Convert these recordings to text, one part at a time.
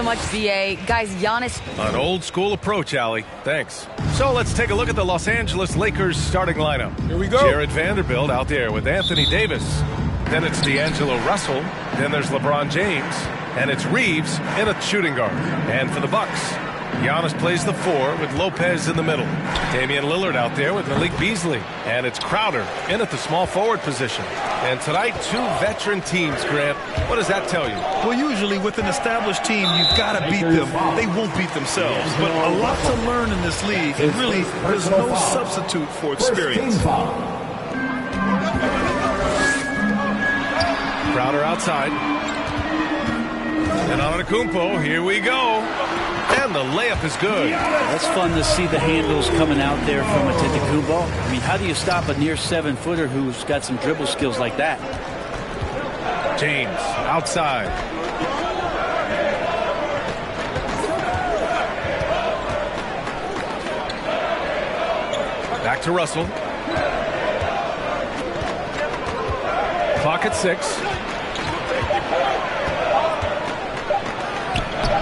much, VA. Guys, Giannis... An old-school approach, Allie. Thanks. So let's take a look at the Los Angeles Lakers starting lineup. Here we go. Jared Vanderbilt out there with Anthony Davis. Then it's D'Angelo Russell. Then there's LeBron James. And it's Reeves in a shooting guard. And for the Bucks, Giannis plays the 4 with Lopez in the middle. Damian Lillard out there with Malik Beasley. And it's Crowder in at the small forward position. And tonight, 2 veteran teams, Grant. What does that tell you? Well, usually with an established team, you've got to beat them. They won't beat themselves. But a lot to learn in this league. And really, there's no substitute for experience. Crowder outside. And Antetokounmpo, here we go. And the layup is good. That's fun to see the handles coming out there from Antetokounmpo. I mean, how do you stop a near 7-footer who's got some dribble skills like that? James outside. Back to Russell. Clock at 6.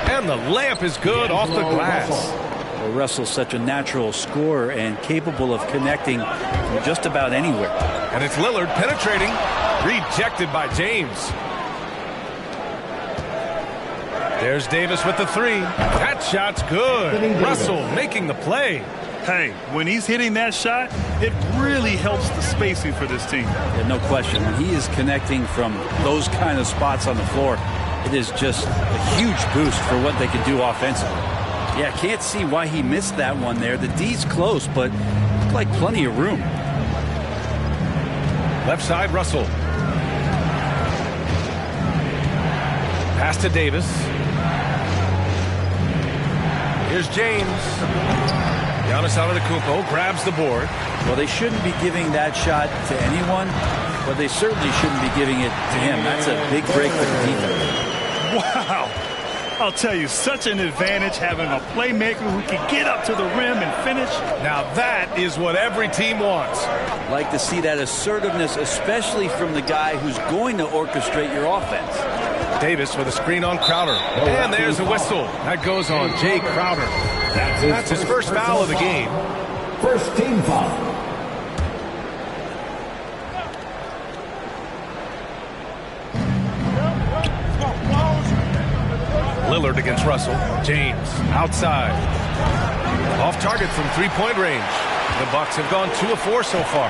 And the layup is good off the glass. Well, Russell's such a natural scorer and capable of connecting from just about anywhere. And it's Lillard penetrating. Rejected by James. There's Davis with the 3. That shot's good. Russell making the play. Hey, when he's hitting that shot, it really helps the spacing for this team. Yeah, no question. When he is connecting from those kind of spots on the floor, it is just a huge boost for what they can do offensively. Yeah, can't see why he missed that one there. The D's close, but looked like plenty of room. Left side, Russell. Pass to Davis. Here's James. Giannis Antetokounmpo grabs the board. Well, they shouldn't be giving that shot to anyone, but they certainly shouldn't be giving it to him. That's a big break for the defense. Wow. I'll tell you, such an advantage having a playmaker who can get up to the rim and finish. Now that is what every team wants. Like to see that assertiveness, especially from the guy who's going to orchestrate your offense. Davis with a screen on Crowder. And there's a whistle. That goes on Jay Crowder. That's his first foul of the game. First team foul. Lillard against Russell. James outside. Off target from 3-point range. The Bucks have gone 2 of 4 so far.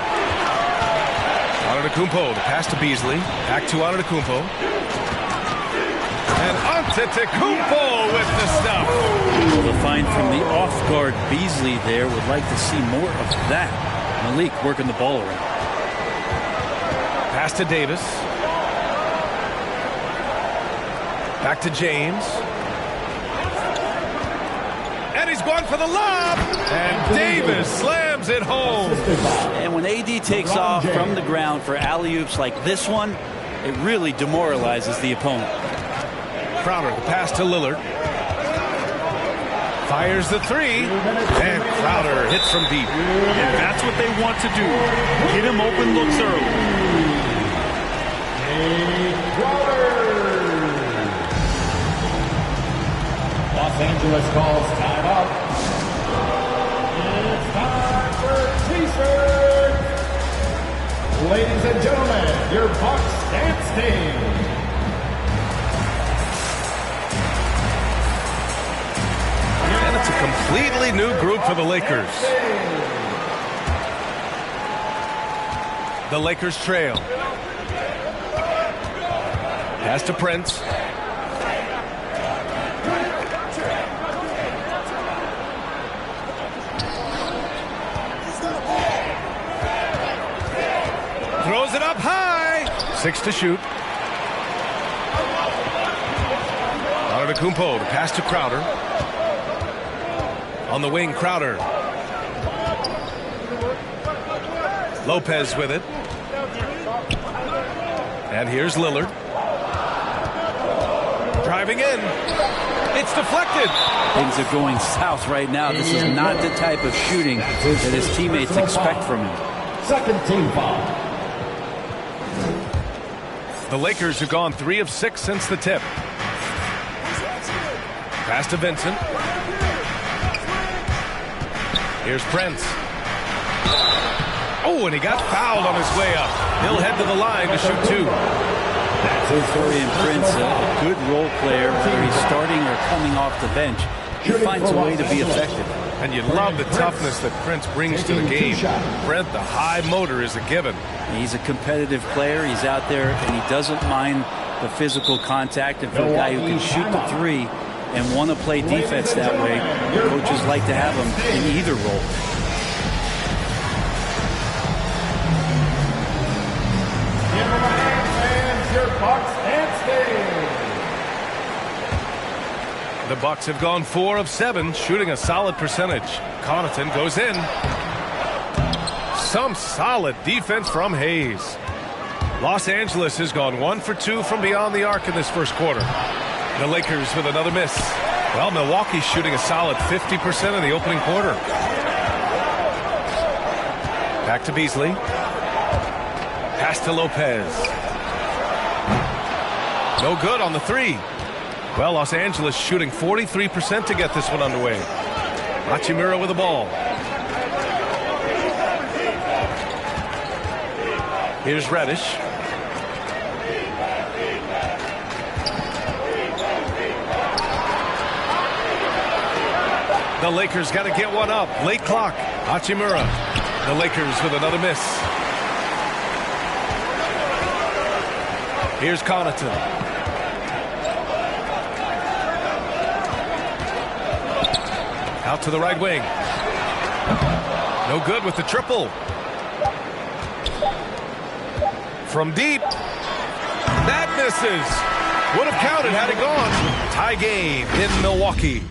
Antetokounmpo, the pass to Beasley. Back to Antetokounmpo. And Antetokounmpo with the stuff. Well, the find from the off-guard Beasley there. Would like to see more of that. Malik working the ball around. Pass to Davis. Back to James. And he's going for the lob. And Davis slams it home. And when AD takes off from the ground for alley-oops like this one, it really demoralizes the opponent. Crowder, the pass to Lillard. Fires the 3. And Crowder hits from deep. And that's what they want to do. Get him open looks early. Los Angeles calls timeout. It's time for T-shirts. Ladies and gentlemen, your Bucks dance team. And it's a completely new group for the Lakers. The Lakers trail. Pass to Prince. Throws it up high. 6 to shoot. Antetokounmpo, the pass to Crowder. On the wing, Crowder. Lopez with it. And here's Lillard. Driving in. It's deflected. Things are going south right now. This is not the type of shooting that his teammates expect from him. Second team foul. The Lakers have gone 3 of 6 since the tip. Pass to Vincent. Here's Prince. Oh, and he got fouled on his way up. He'll head to the line to shoot two. Dorian Prince, a good role player, whether he's starting or coming off the bench. He finds a way to be effective. And you love the toughness that Prince brings to the game. Brent, the high motor is a given. He's a competitive player. He's out there, and he doesn't mind the physical contact. And for a guy who can shoot the three and want to play defense that way, coaches like to have him in either role. The Bucks have gone 4 of 7, shooting a solid percentage. Connaughton goes in. Some solid defense from Hayes. Los Angeles has gone 1 for 2 from beyond the arc in this first quarter. The Lakers with another miss. Well, Milwaukee's shooting a solid 50% in the opening quarter. Back to Beasley. Pass to Lopez. No good on the three. Well, Los Angeles shooting 43% to get this one underway. Hachimura with the ball. Here's Reddish. The Lakers got to get one up. Late clock. Hachimura. The Lakers with another miss. Here's Connaughton. Out to the right wing. No good with the triple. From deep. That misses. Would have counted had it gone. Tie game in Milwaukee.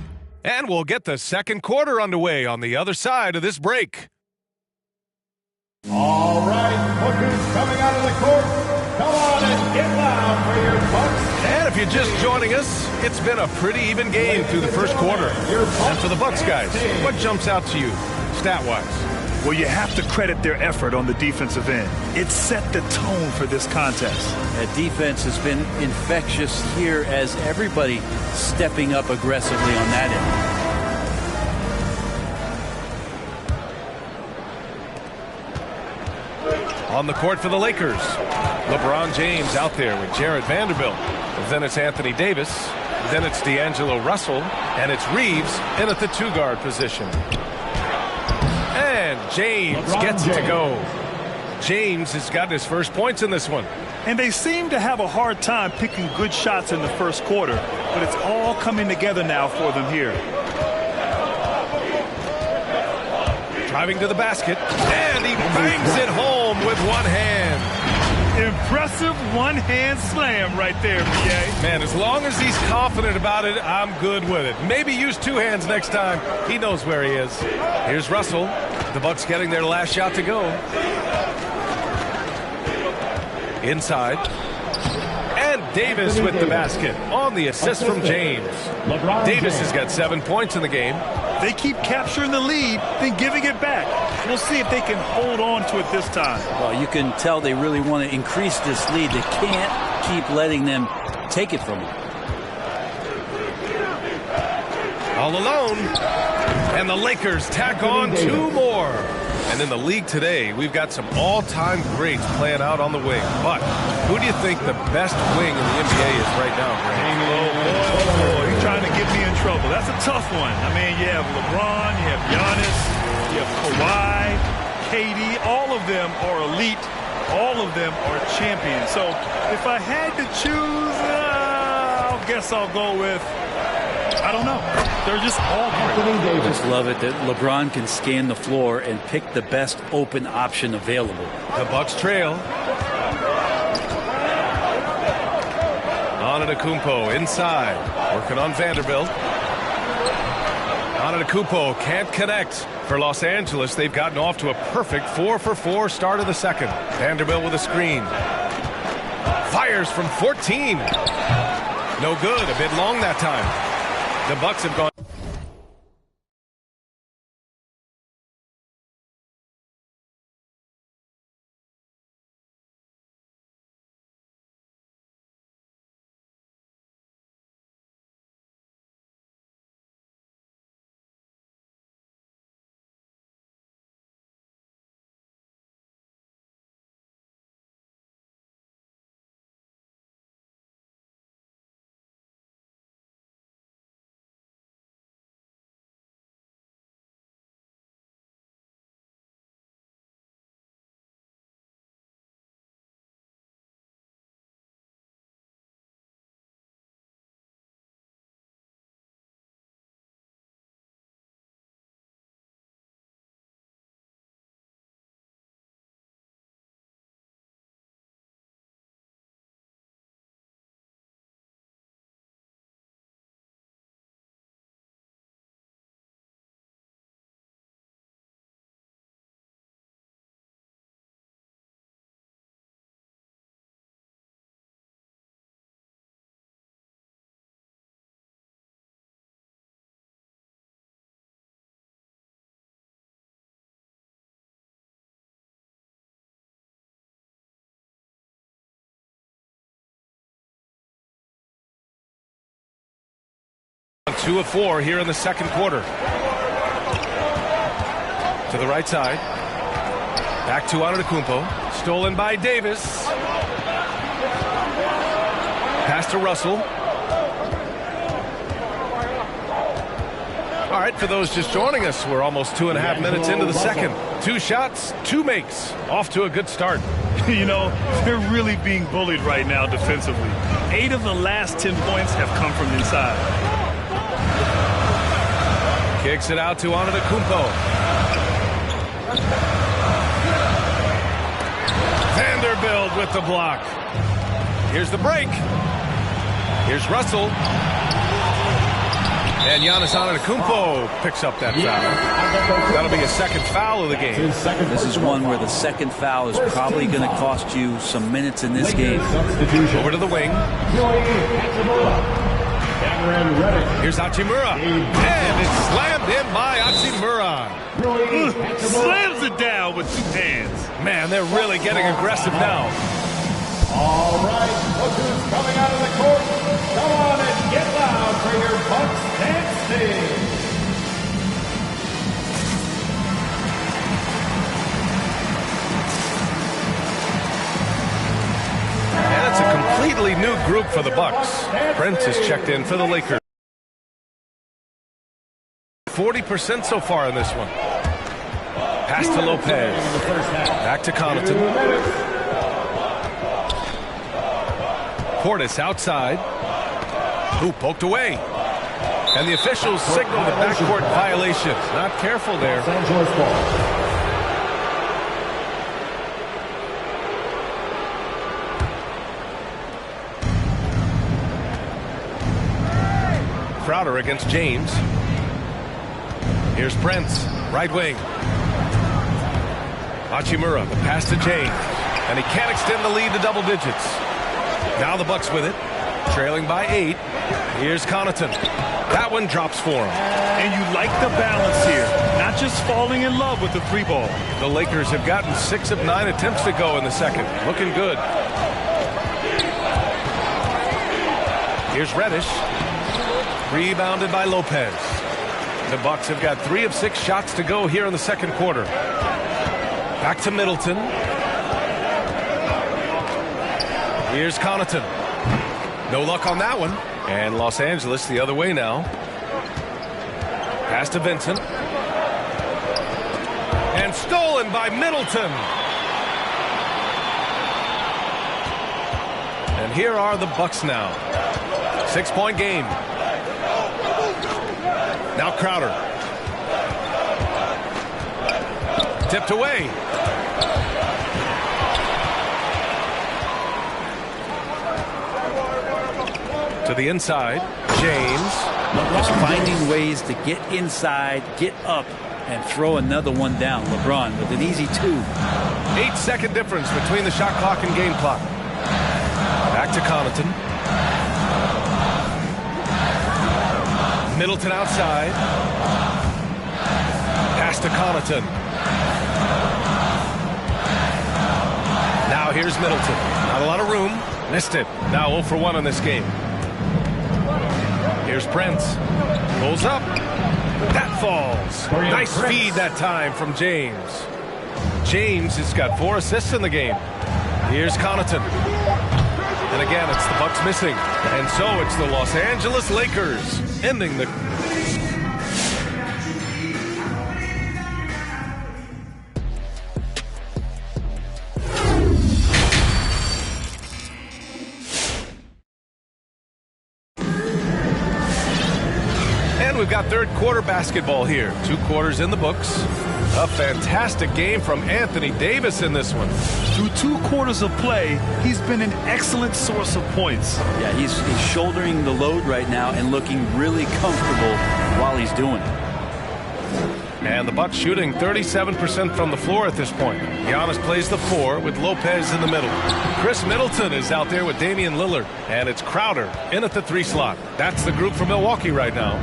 And we'll get the second quarter underway on the other side of this break. All right, look who's coming out of the court. Come on and get loud for your Bucks. And if you're just joining us, it's been a pretty even game through the first quarter. And for the Bucks guys, what jumps out to you, stat-wise? Well, you have to credit their effort on the defensive end. It set the tone for this contest. That defense has been infectious here as everybody stepping up aggressively on that end. On the court for the Lakers, LeBron James out there with Jarrett Vanderbilt. Then it's Anthony Davis. Then it's D'Angelo Russell. And it's Reeves in at the two-guard position. And James gets it to go. James has gotten his first points in this one. And they seem to have a hard time picking good shots in the first quarter, but it's all coming together now for them here. Driving to the basket, and he bangs it home with one hand. Impressive one-hand slam right there, BA. Man, as long as he's confident about it, I'm good with it. Maybe use two hands next time. He knows where he is. Here's Russell. The Bucks getting their last shot to go. Inside. And Davis with the basket on the assist from James. Davis has got 7 points in the game. They keep capturing the lead, then giving it back. We'll see if they can hold on to it this time. Well, you can tell they really want to increase this lead. They can't keep letting them take it from them. All alone. And the Lakers tack on 2 more. And in the league today, we've got some all-time greats playing out on the wing. But who do you think the best wing in the NBA is right now, Grant? Oh, you're trying to get me in trouble. That's a tough one. I mean, you have LeBron, you have Giannis, you have Kawhi, KD. All of them are elite. All of them are champions. So if I had to choose, I guess I'll go with, I don't know. They're just all great. I just love it that LeBron can scan the floor and pick the best open option available. The Bucks trail. Antetokounmpo inside, working on Vanderbilt. Antetokounmpo can't connect. For Los Angeles, they've gotten off to a perfect 4-for-4 start of the second. Vanderbilt with a screen. Fires from 14. No good, a bit long that time. The Bucks have gone 2 of 4 here in the second quarter. To the right side. Back to Antetokounmpo. Stolen by Davis. Pass to Russell. All right, for those just joining us, we're almost 2.5 minutes into the second. 2 shots, 2 makes. Off to a good start. You know, they're really being bullied right now defensively. 8 of the last 10 points have come from inside. Kicks it out to Antetokounmpo. Vanderbilt with the block. Here's the break. Here's Russell. And Giannis Antetokounmpo picks up that foul. That'll be a second foul of the game. This is one where the second foul is probably going to cost you some minutes in this game. Over to the wing. Here's Hachimura. And it's slammed in by Hachimura. Slams it down with 2 hands. Man, they're really getting aggressive now. All right, look who's coming out of the court. Come on and get loud for your Bucks dance team. And it's a completely new group for the Bucks. Prince has checked in for the Lakers. 40% so far in this one. Pass to Lopez. Back to Connaughton. Portis outside. Who poked away. And the officials signal the backcourt violation. Not careful there. Crowder against James. Here's Prince, right wing. Hachimura, the pass to James. And he can't extend the lead to double digits. Now the Bucks with it, trailing by 8. Here's Connaughton. That one drops for him. And you like the balance here, not just falling in love with the 3-ball. The Lakers have gotten 6 of 9 attempts to go in the second. Looking good. Here's Reddish. Rebounded by Lopez. The Bucks have got 3 of 6 shots to go here in the second quarter. Back to Middleton. Here's Connaughton. No luck on that one. And Los Angeles the other way now. Pass to Vincent. And stolen by Middleton. And here are the Bucks now. 6-point game. Now Crowder. Tipped away. To the inside, James. Just finding ways to get inside, get up, and throw another one down. LeBron with an easy 2. 8-second difference between the shot clock and game clock. Back to Connaughton. Middleton outside. Pass to Connaughton. Now here's Middleton. Not a lot of room. Missed it. Now 0 for 1 in this game. Here's Prince. Pulls up. That falls. Nice feed that time from James. James has got 4 assists in the game. Here's Connaughton. And again, it's the Bucks missing. And so it's the Los Angeles Lakers ending the... We've got third quarter basketball here. 2 quarters in the books. A fantastic game from Anthony Davis in this one. Through 2 quarters of play, he's been an excellent source of points. Yeah, he's shouldering the load right now and looking really comfortable while he's doing it. And the Bucks shooting 37% from the floor at this point. Giannis plays the 4 with Lopez in the middle. Chris Middleton is out there with Damian Lillard. And it's Crowder in at the 3 slot. That's the group for Milwaukee right now.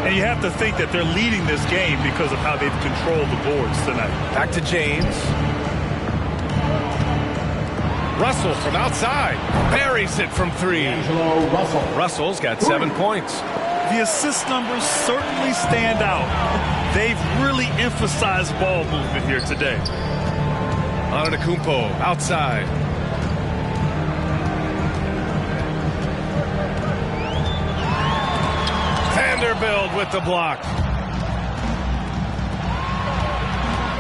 And you have to think that they're leading this game because of how they've controlled the boards tonight. Back to James. Russell from outside. Buries it from 3. Russell. Russell's got 7 points. The assist numbers certainly stand out. They've really emphasized ball movement here today. Antetokounmpo outside. Vanderbilt with the block.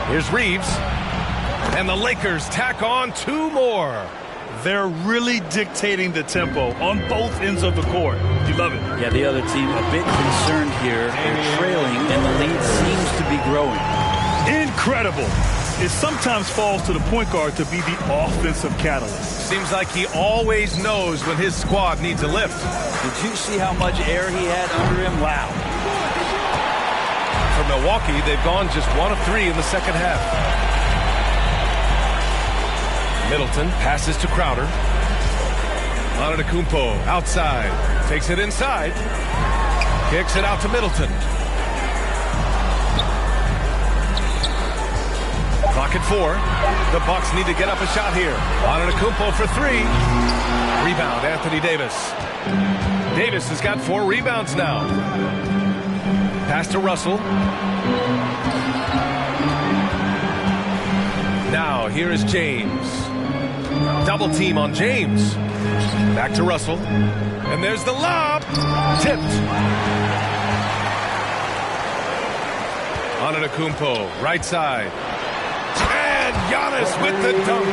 Here's Reeves. And the Lakers tack on 2 more. They're really dictating the tempo on both ends of the court. You love it. Yeah, the other team a bit concerned here. They're trailing, and the lead seems to be growing. Incredible. It sometimes falls to the point guard to be the offensive catalyst. Seems like he always knows when his squad needs a lift. Did you see how much air he had under him? Wow. For Milwaukee, they've gone just 1 of 3 in the second half. Middleton passes to Crowder. Antetokounmpo outside. Takes it inside. Kicks it out to Middleton. Clock at 4. The Bucks need to get up a shot here. Antetokounmpo for 3. Rebound, Anthony Davis. Davis has got 4 rebounds now. Pass to Russell. Now, here is James. Double team on James. Back to Russell. And there's the lob. Tipped. Antetokounmpo, right side. And Giannis with the dunk.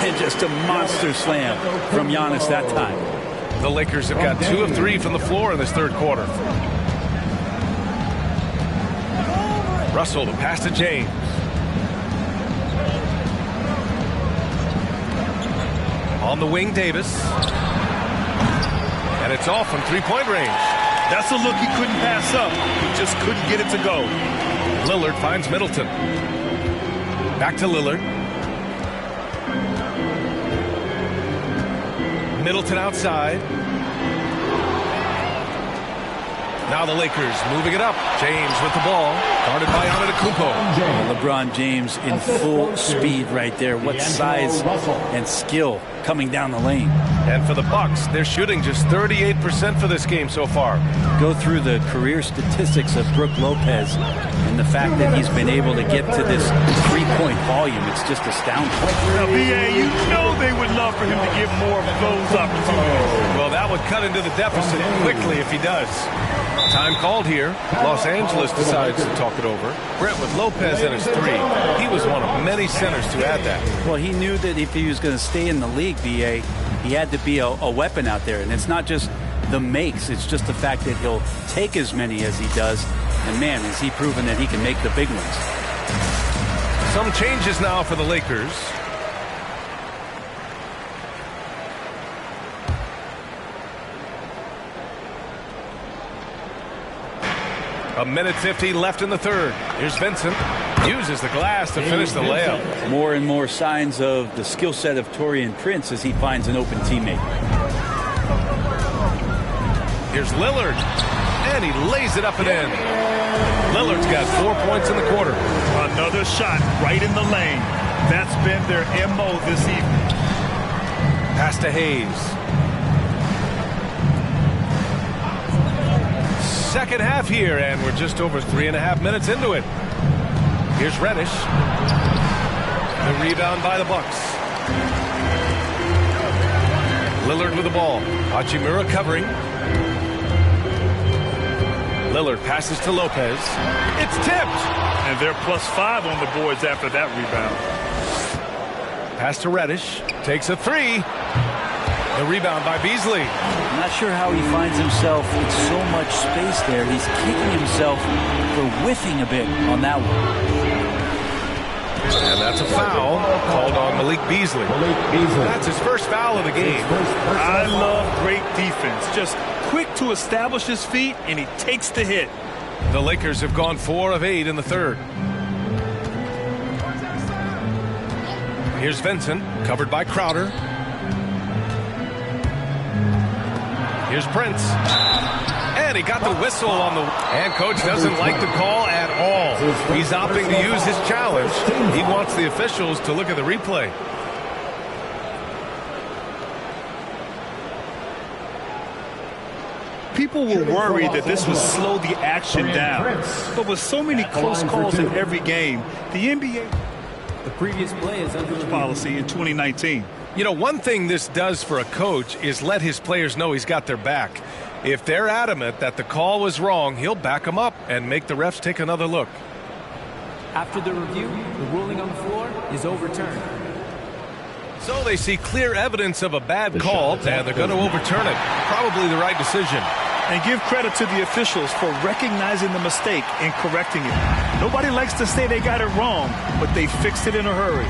And just a monster slam from Giannis that time. The Lakers have got 2 of 3 from the floor in this third quarter. Russell, the pass to James. On the wing, Davis. And it's off from 3-point range. That's a look he couldn't pass up. He just couldn't get it to go. Lillard finds Middleton. Back to Lillard. Middleton outside. Now the Lakers moving it up. James with the ball. Guarded by Antetokounmpo. LeBron James in full speed right there. What size and skill coming down the lane. And for the Bucks, they're shooting just 38% for this game so far. Go through the career statistics of Brook Lopez and the fact that he's been able to get to this 3-point volume. It's just astounding. Now, B.A., you know they would love for him to get more of those opportunities. Well, that would cut into the deficit quickly if he does. Time called here. Los Angeles decides to talk it over. Brett with Lopez in his 3. He was one of many centers to add that. Well, he knew that if he was going to stay in the league, B.A., he had to be a weapon out there. And it's not just the makes. It's just the fact that he'll take as many as he does. And, man, has he proven that he can make the big ones. Some changes now for the Lakers. A minute 50 left in the third. Here's Vincent. Uses the glass to finish the layup. More and more signs of the skill set of Taurean Prince as he finds an open teammate. Here's Lillard. And he lays it up and in. Lillard's got 4 points in the quarter. Another shot right in the lane. That's been their MO this evening. Pass to Hayes. Second half here, and we're just over 3.5 minutes into it. Here's Reddish. The rebound by the Bucks. Lillard with the ball. Hachimura covering. Lillard passes to Lopez. It's tipped. And they're +5 on the boards after that rebound. Pass to Reddish. Takes a 3. The rebound by Beasley. I'm not sure how he finds himself with so much space there. He's kicking himself for whiffing a bit on that one. And that's a foul called on Malik Beasley. That's his first foul of the game. I love great defense. Just quick to establish his feet, and he takes the hit. The Lakers have gone 4 of 8 in the third. Here's Vincent, covered by Crowder. Here's Prince. And he got the whistle on the... And coach doesn't like the call at all. He's opting to use his challenge. He wants the officials to look at the replay. People were worried that this would slow the action down. But with so many close calls in every game, the NBA The previous play is under policy in 2019. You know, one thing this does for a coach is let his players know he's got their back. If they're adamant that the call was wrong, he'll back them up and make the refs take another look. After the review, the ruling on the floor is overturned. So they see clear evidence of a bad call, and they're going to overturn it. Probably the right decision. And give credit to the officials for recognizing the mistake and correcting it. Nobody likes to say they got it wrong, but they fixed it in a hurry.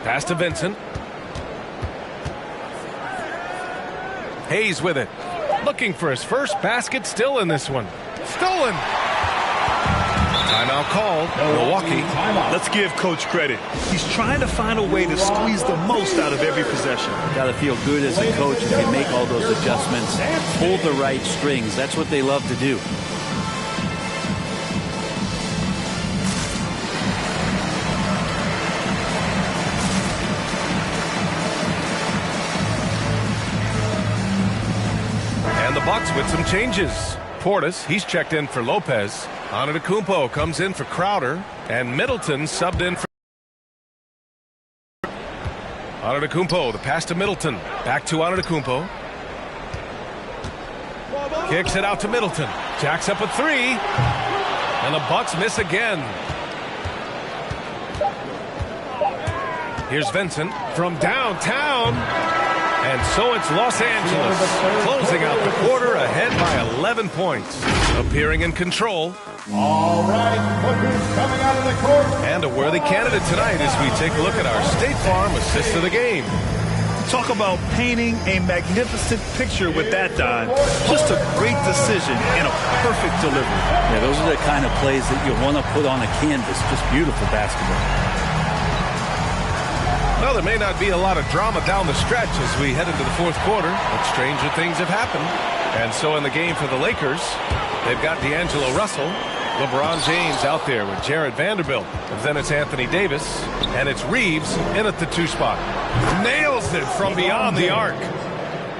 Pass to Vincent. Hayes with it. Looking for his first basket, still in this one. Stolen. Timeout called. Milwaukee. Let's give Coach credit. He's trying to find a way to squeeze the most out of every possession. Got to feel good as a coach if you make all those adjustments. Pull the right strings. That's what they love to do. And the Bucks with some changes. Portis, he's checked in for Lopez. Antetokounmpo comes in for Crowder. And Middleton subbed in for Antetokounmpo. The pass to Middleton. Back to Antetokounmpo. Kicks it out to Middleton. Jacks up a three. And the Bucks miss again. Here's Vincent from downtown. And so it's Los Angeles, closing out the quarter ahead by 11 points. Appearing in control. All right, look who's coming out of the court. And a worthy candidate tonight as we take a look at our State Farm assist of the game. Talk about painting a magnificent picture with that, Don. Just a great decision and a perfect delivery. Yeah, those are the kind of plays that you want to put on a canvas. Just beautiful basketball. Well, there may not be a lot of drama down the stretch as we head into the fourth quarter, but stranger things have happened. And so in the game for the Lakers, they've got D'Angelo Russell, LeBron James out there with Jared Vanderbilt. And then it's Anthony Davis, and it's Reeves in at the 2 spot. Nails it from beyond the arc.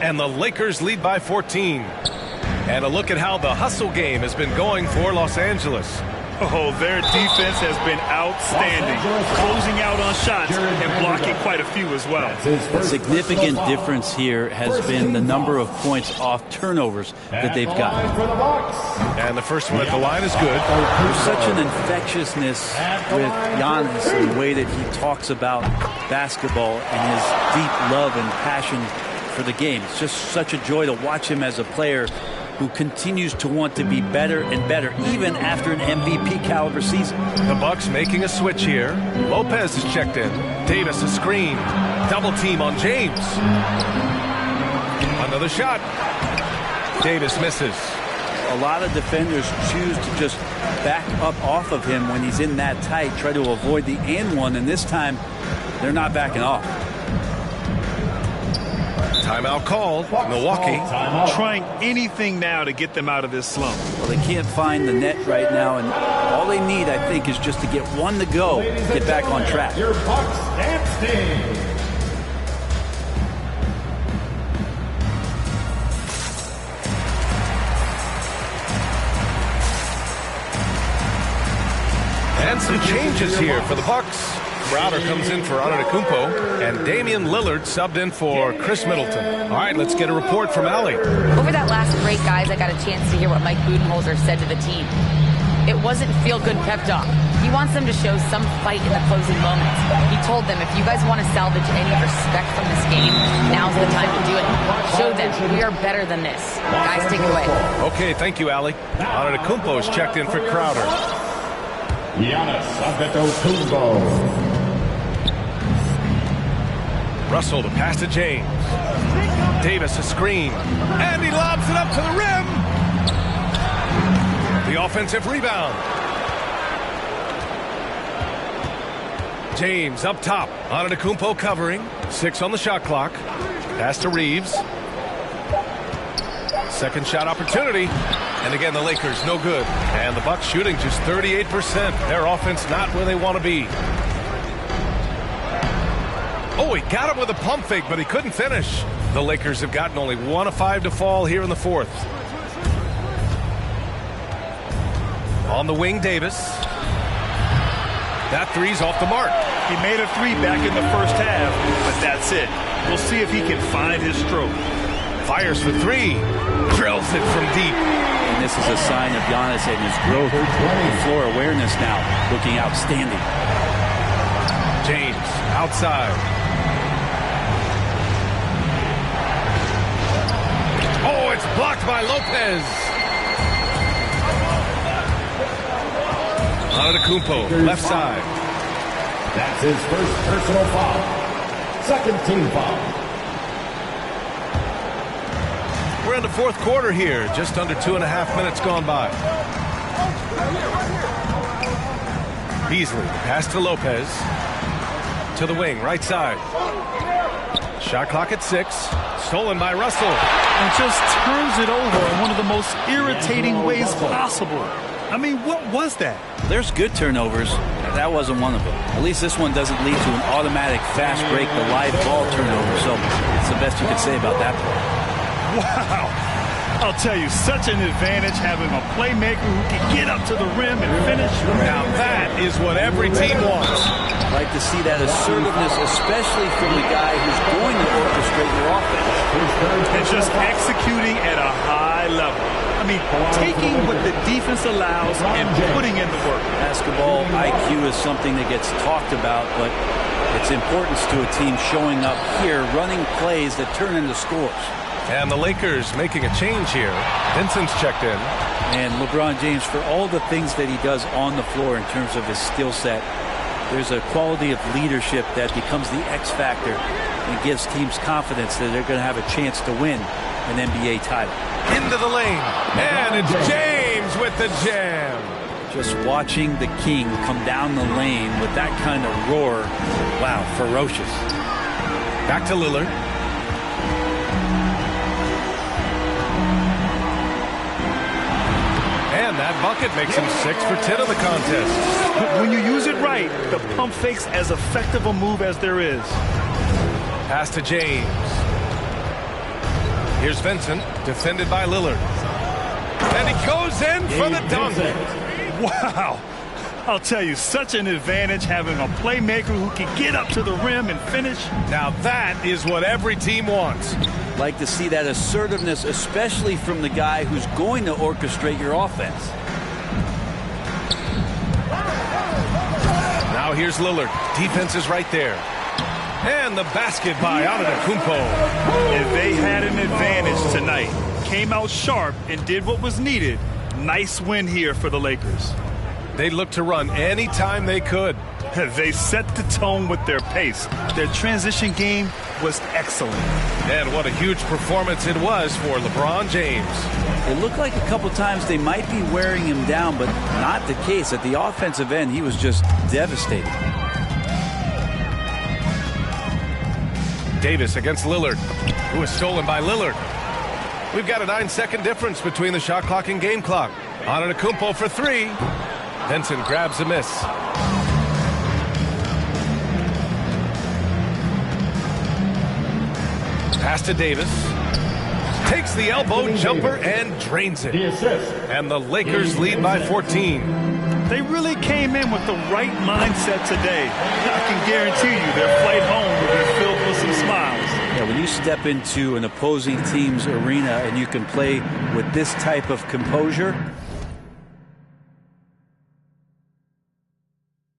And the Lakers lead by 14. And a look at how the hustle game has been going for Los Angeles. Oh, their defense has been outstanding, closing out on shots and blocking quite a few as well. A significant difference here has been the number of points off turnovers that they've gotten. And the first one at the line is good. There's such an infectiousness with Giannis in the way that he talks about basketball and his deep love and passion for the game. It's just such a joy to watch him as a player who continues to want to be better and better, even after an MVP caliber season. The Bucks making a switch here. Lopez is checked in. Davis a screen. Double team on James. Another shot. Davis misses. A lot of defenders choose to just back up off of him when he's in that tight, try to avoid the and one, and this time they're not backing off. Timeout called. Milwaukee trying anything now to get them out of this slump. Well, they can't find the net right now, and all they need, I think, is just to get one to go, get back on track. Your Bucks dancing. And some changes here for the Bucks. Crowder comes in for Antetokounmpo, and Damian Lillard subbed in for Chris Middleton. All right, let's get a report from Allie. Over that last break, guys, I got a chance to hear what Mike Budenholzer said to the team. It wasn't feel-good pep talk. He wants them to show some fight in the closing moments. He told them, if you guys want to salvage any respect from this game, now's the time to do it. Show them we are better than this. Guys, take it away. Okay, thank you, Allie. Antetokounmpo is checked in for Crowder. Giannis Antetokounmpo. Russell to pass to James. Davis a screen. And he lobs it up to the rim. The offensive rebound. James up top. Antetokounmpo covering. 6 on the shot clock. Pass to Reeves. Second shot opportunity. And again, the Lakers no good. And the Bucks shooting just 38%. Their offense not where they want to be. Oh, he got him with a pump fake, but he couldn't finish. The Lakers have gotten only 1 of 5 to fall here in the fourth. On the wing, Davis. That three's off the mark. He made a three back in the first half, but that's it. We'll see if he can find his stroke. Fires for three. Drills it from deep. And this is a sign of Giannis and his growth. The floor awareness now looking outstanding. James outside. Oh, it's blocked by Lopez. Antetokounmpo, left side. That's his first personal foul. Second team foul. We're in the fourth quarter here. Just under 2.5 minutes gone by. Beasley, pass to Lopez. To the wing, right side. Shot clock at 6. Stolen by Russell. And just turns it over in one of the most irritating ways possible. I mean, what was that? There's good turnovers. That wasn't one of them. At least this one doesn't lead to an automatic fast break, the live ball turnover. So it's the best you can say about that play. Wow. I'll tell you, such an advantage having a playmaker who can get up to the rim and finish. Now that is what every team wants. I'd like to see that assertiveness, especially from the guy who's going to orchestrate your offense. And just executing at a high level. I mean, taking what the defense allows and putting in the work. Basketball IQ is something that gets talked about, but its importance to a team showing up here, running plays that turn into scores. And the Lakers making a change here. Vincent's checked in. And LeBron James, for all the things that he does on the floor in terms of his skill set, there's a quality of leadership that becomes the X factor and gives teams confidence that they're going to have a chance to win an NBA title. Into the lane. And it's James with the jam. Just watching the King come down the lane with that kind of roar. Wow, ferocious. Back to Lillard. And that bucket makes him 6 for 10 of the contest. When you use it right, the pump fake's as effective a move as there is. Pass to James. Here's Vincent, defended by Lillard. And he goes in for the dunk. Wow. I'll tell you, such an advantage having a playmaker who can get up to the rim and finish. Now that is what every team wants. Like to see that assertiveness, especially from the guy who's going to orchestrate your offense. Now here's Lillard. Defense is right there. And the basket by Antetokounmpo. And they had an advantage tonight. Came out sharp and did what was needed. Nice win here for the Lakers. They looked to run anytime they could. They set the tone with their pace. Their transition game was excellent. And what a huge performance it was for LeBron James. It looked like a couple times they might be wearing him down, but not the case. At the offensive end, he was just devastating. Davis against Lillard, who was stolen by Lillard. We've got a 9-second difference between the shot clock and game clock. Antetokounmpo for 3. Vincent grabs a miss. Pass to Davis. Takes the elbow jumper and drains it. And the Lakers lead by 14. They really came in with the right mindset today. I can guarantee you their flight home will be filled with some smiles. Yeah, when you step into an opposing team's arena and you can play with this type of composure,